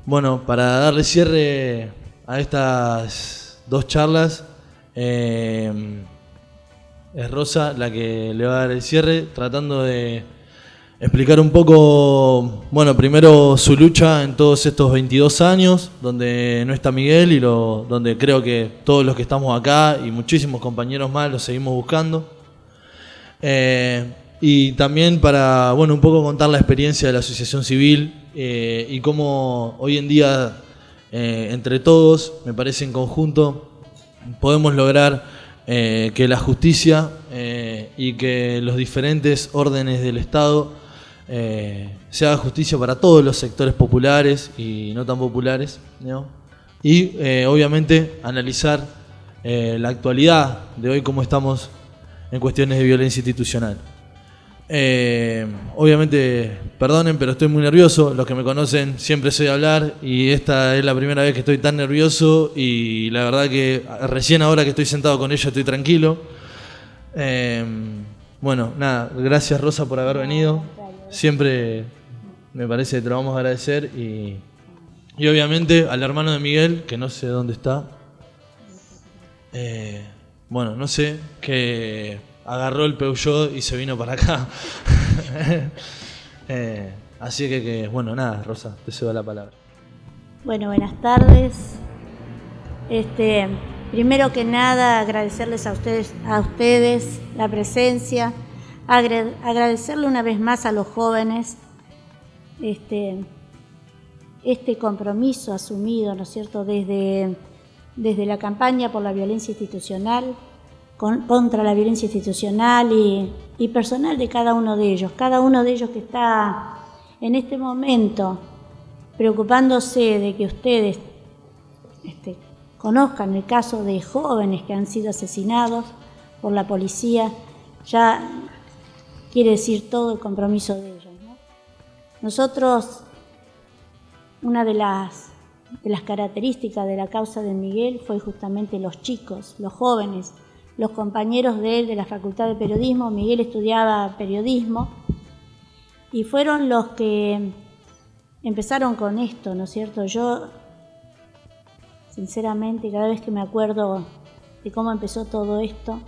Bueno, para darle cierre a estas dos charlas, es Rosa la que le va a dar el cierre, tratando de explicar un poco, bueno, primero su lucha en todos estos 22 años, donde no está Miguel y donde creo que todos los que estamos acá y muchísimos compañeros más lo seguimos buscando. Y también para, bueno, un poco contar la experiencia de la asociación civil y cómo hoy en día, entre todos, me parece en conjunto, podemos lograr que la justicia y que los diferentes órdenes del Estado se haga justicia para todos los sectores populares y no tan populares, ¿no? Y obviamente analizar la actualidad de hoy, cómo estamos en cuestiones de violencia institucional. Obviamente, perdonen, pero estoy muy nervioso. Los que me conocen siempre soy a hablar y esta es la primera vez que estoy tan nervioso y la verdad que recién ahora que estoy sentado con ella estoy tranquilo. Bueno, nada, gracias Rosa por haber venido. Siempre me parece que te lo vamos a agradecer y obviamente al hermano de Miguel, que no sé dónde está. Bueno, no sé, que agarró el Peugeot y se vino para acá. Así que, bueno, nada, Rosa, te cedo la palabra. Bueno, buenas tardes. Primero que nada, agradecerles a ustedes la presencia, agradecerle una vez más a los jóvenes este compromiso asumido, ¿no es cierto?, desde la campaña por la violencia institucional, contra la violencia institucional y personal de cada uno de ellos que está en este momento preocupándose de que ustedes conozcan el caso de jóvenes que han sido asesinados por la policía, ya quiere decir todo el compromiso de ellos, ¿no? Nosotros, una de las características de la causa de Miguel fue justamente los chicos, los jóvenes, los compañeros de él de la Facultad de Periodismo. Miguel estudiaba periodismo y fueron los que empezaron con esto, ¿no es cierto? Yo, sinceramente, cada vez que me acuerdo de cómo empezó todo esto,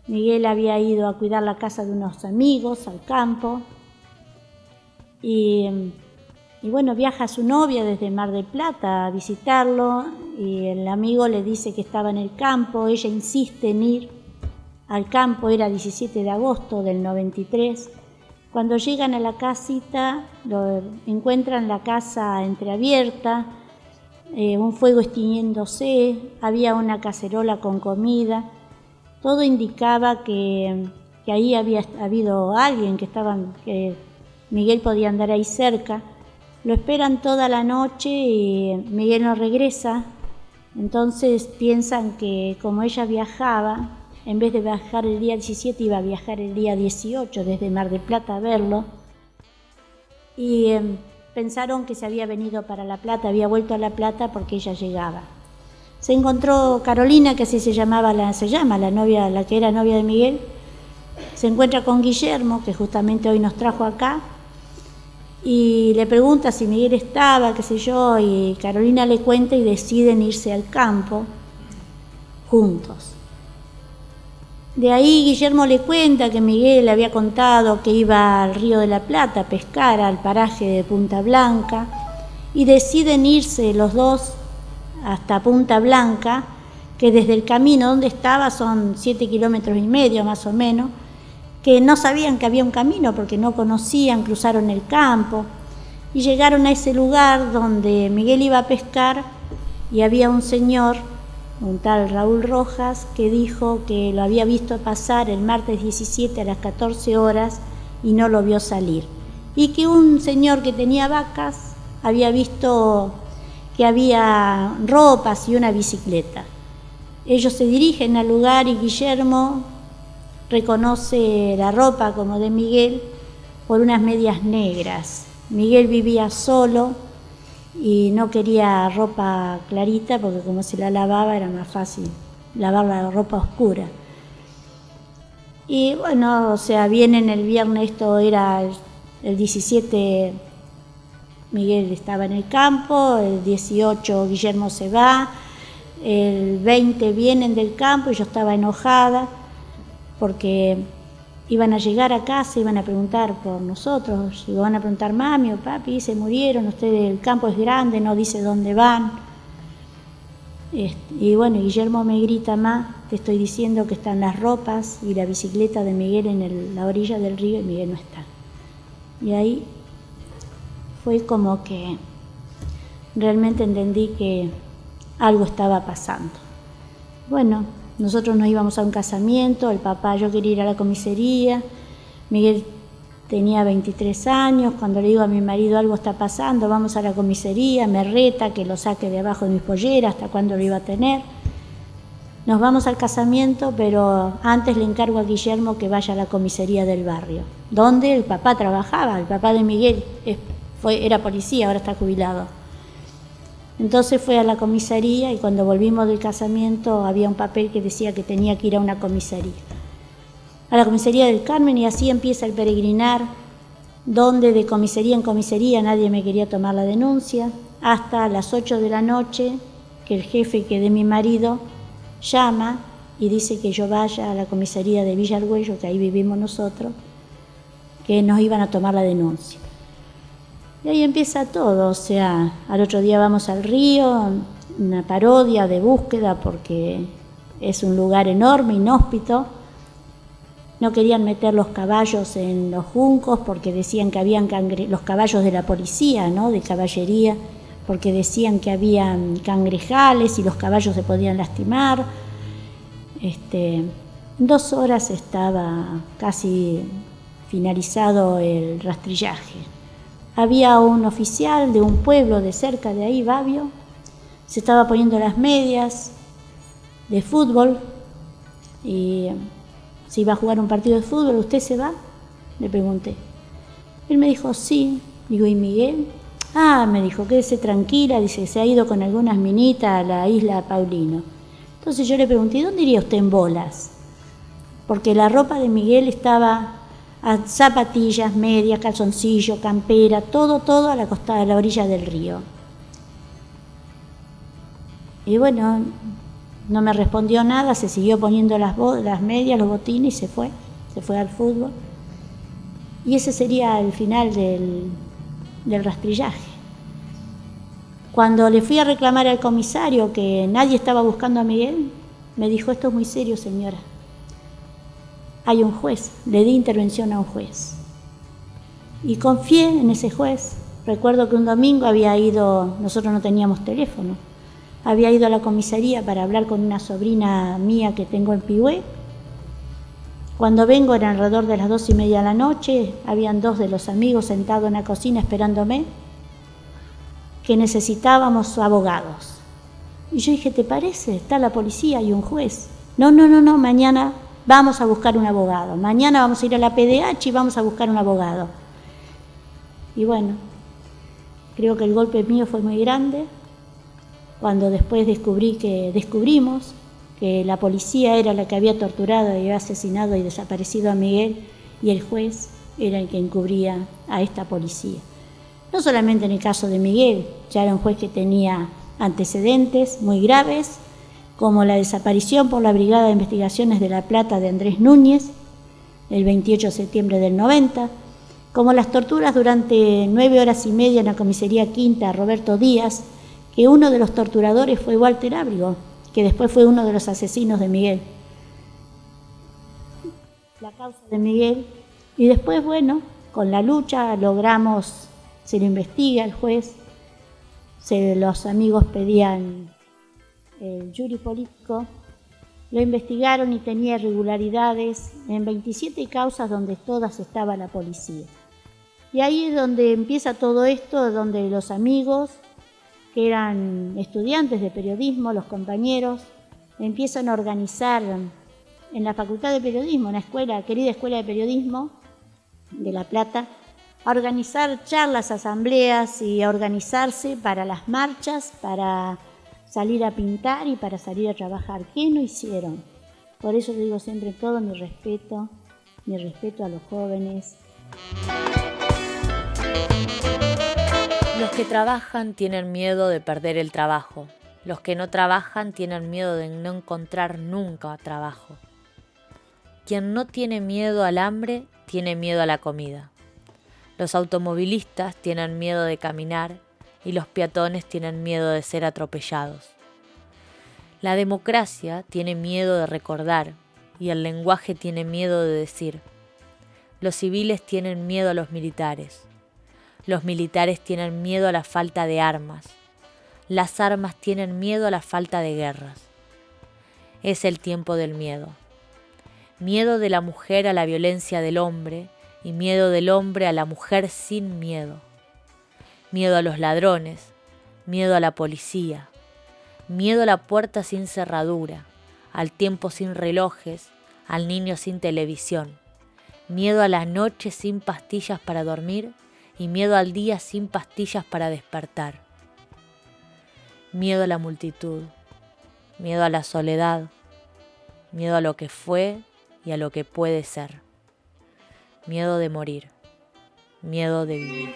Miguel había ido a cuidar la casa de unos amigos al campo y bueno, viaja su novia desde Mar del Plata a visitarlo y el amigo le dice que estaba en el campo. Ella insiste en ir al campo, era 17 de agosto del 93. Cuando llegan a la casita, encuentran la casa entreabierta, un fuego extinguiéndose, había una cacerola con comida. Todo indicaba que ahí había habido alguien, que Miguel podía andar ahí cerca. Lo esperan toda la noche y Miguel no regresa. Entonces piensan que como ella viajaba, en vez de viajar el día 17, iba a viajar el día 18 desde Mar del Plata a verlo. Y pensaron que se había venido para La Plata, había vuelto a La Plata porque ella llegaba. Se encontró Carolina, que así se llama la novia, la que era novia de Miguel. Se encuentra con Guillermo, que justamente hoy nos trajo acá. Y le pregunta si Miguel estaba, qué sé yo, y Carolina le cuenta y deciden irse al campo juntos. De ahí Guillermo le cuenta que Miguel le había contado que iba al Río de la Plata a pescar al paraje de Punta Blanca y deciden irse los dos hasta Punta Blanca, que desde el camino donde estaba son 7,5 kilómetros más o menos, que no sabían que había un camino porque no conocían, cruzaron el campo y llegaron a ese lugar donde Miguel iba a pescar y había un señor, un tal Raúl Rojas, que dijo que lo había visto pasar el martes 17 a las 14 horas y no lo vio salir. Y que un señor que tenía vacas había visto que había ropas y una bicicleta. Ellos se dirigen al lugar y Guillermo reconoce la ropa como de Miguel por unas medias negras. Miguel vivía solo y no quería ropa clarita porque como se la lavaba era más fácil lavar la ropa oscura. Y bueno, o sea, vienen el viernes, esto era el 17 Miguel estaba en el campo, el 18 Guillermo se va, el 20 vienen del campo y yo estaba enojada porque iban a llegar a casa, iban a preguntar por nosotros, y van a preguntar, mami o papi, se murieron, ustedes, el campo es grande, no dice dónde van. Y bueno, Guillermo me grita, más, te estoy diciendo que están las ropas y la bicicleta de Miguel en la orilla del río y Miguel no está. Y ahí fue como que realmente entendí que algo estaba pasando. Bueno, nosotros nos íbamos a un casamiento, el papá, yo quería ir a la comisaría, Miguel tenía 23 años, cuando le digo a mi marido algo está pasando, vamos a la comisaría, me reta que lo saque de abajo de mis polleras, hasta cuándo lo iba a tener. Nos vamos al casamiento, pero antes le encargo a Guillermo que vaya a la comisaría del barrio, donde el papá trabajaba, el papá de Miguel era policía, ahora está jubilado. Entonces fue a la comisaría y cuando volvimos del casamiento había un papel que decía que tenía que ir a una comisaría. A la comisaría del Carmen, y así empieza el peregrinar, donde de comisaría en comisaría nadie me quería tomar la denuncia, hasta las 8 de la noche que el jefe que de mi marido llama y dice que yo vaya a la comisaría de Villa Argüello, que ahí vivimos nosotros, que nos iban a tomar la denuncia. Y ahí empieza todo, o sea, al otro día vamos al río, una parodia de búsqueda porque es un lugar enorme, inhóspito. No querían meter los caballos en los juncos porque decían que habían los caballos de la policía, ¿no? De caballería, porque decían que habían cangrejales y los caballos se podían lastimar. En 2 horas estaba casi finalizado el rastrillaje. Había un oficial de un pueblo de cerca de ahí, Babio, se estaba poniendo las medias de fútbol y se iba a jugar un partido de fútbol. ¿Usted se va?, le pregunté. Él me dijo, sí. Digo, ¿y Miguel? Me dijo, quédese tranquila, dice, se ha ido con algunas minitas a la isla Paulino. Entonces yo le pregunté, ¿dónde iría usted en bolas? Porque la ropa de Miguel estaba a zapatillas, medias, calzoncillo, campera, todo a la costada, a la orilla del río. Y bueno, no me respondió nada, se siguió poniendo las medias, los botines y se fue al fútbol. Y ese sería el final del rastrillaje. Cuando le fui a reclamar al comisario que nadie estaba buscando a Miguel, me dijo, esto es muy serio, señora. Hay un juez, le di intervención a un juez. Y confié en ese juez. Recuerdo que un domingo nosotros no teníamos teléfono, había ido a la comisaría para hablar con una sobrina mía que tengo en Pigüé. Cuando vengo eran alrededor de las 2:30 de la noche, habían 2 de los amigos sentados en la cocina esperándome, que necesitábamos abogados. Y yo dije, ¿te parece? Está la policía y un juez. No, mañana vamos a buscar un abogado. Mañana vamos a ir a la PDH y vamos a buscar un abogado. Y bueno, creo que el golpe mío fue muy grande. Cuando después descubrimos que la policía era la que había torturado y había asesinado y desaparecido a Miguel y el juez era el que encubría a esta policía. No solamente en el caso de Miguel, ya era un juez que tenía antecedentes muy graves, como la desaparición por la Brigada de Investigaciones de La Plata de Andrés Núñez, el 28 de septiembre del 90, como las torturas durante 9 horas y media en la comisaría quinta Roberto Díaz, que uno de los torturadores fue Walter Ábrigo, que después fue uno de los asesinos de Miguel. La causa de Miguel, y después, bueno, con la lucha logramos, se lo investiga el juez, los amigos pedían el jury político, lo investigaron y tenía irregularidades en 27 causas donde todas estaba la policía. Y ahí es donde empieza todo esto, donde los amigos, que eran estudiantes de periodismo, los compañeros, empiezan a organizar en la Facultad de Periodismo, una querida escuela de periodismo de La Plata, a organizar charlas, asambleas y a organizarse para las marchas, para salir a pintar y para salir a trabajar. ¿Qué no hicieron? Por eso le digo siempre todo mi respeto a los jóvenes. Los que trabajan tienen miedo de perder el trabajo. Los que no trabajan tienen miedo de no encontrar nunca trabajo. Quien no tiene miedo al hambre, tiene miedo a la comida. Los automovilistas tienen miedo de caminar y los peatones tienen miedo de ser atropellados. La democracia tiene miedo de recordar y el lenguaje tiene miedo de decir. Los civiles tienen miedo a los militares. Los militares tienen miedo a la falta de armas. Las armas tienen miedo a la falta de guerras. Es el tiempo del miedo. Miedo de la mujer a la violencia del hombre y miedo del hombre a la mujer sin miedo. Miedo a los ladrones, miedo a la policía, miedo a la puerta sin cerradura, al tiempo sin relojes, al niño sin televisión, miedo a la noche sin pastillas para dormir y miedo al día sin pastillas para despertar. Miedo a la multitud, miedo a la soledad, miedo a lo que fue y a lo que puede ser. Miedo de morir, miedo de vivir.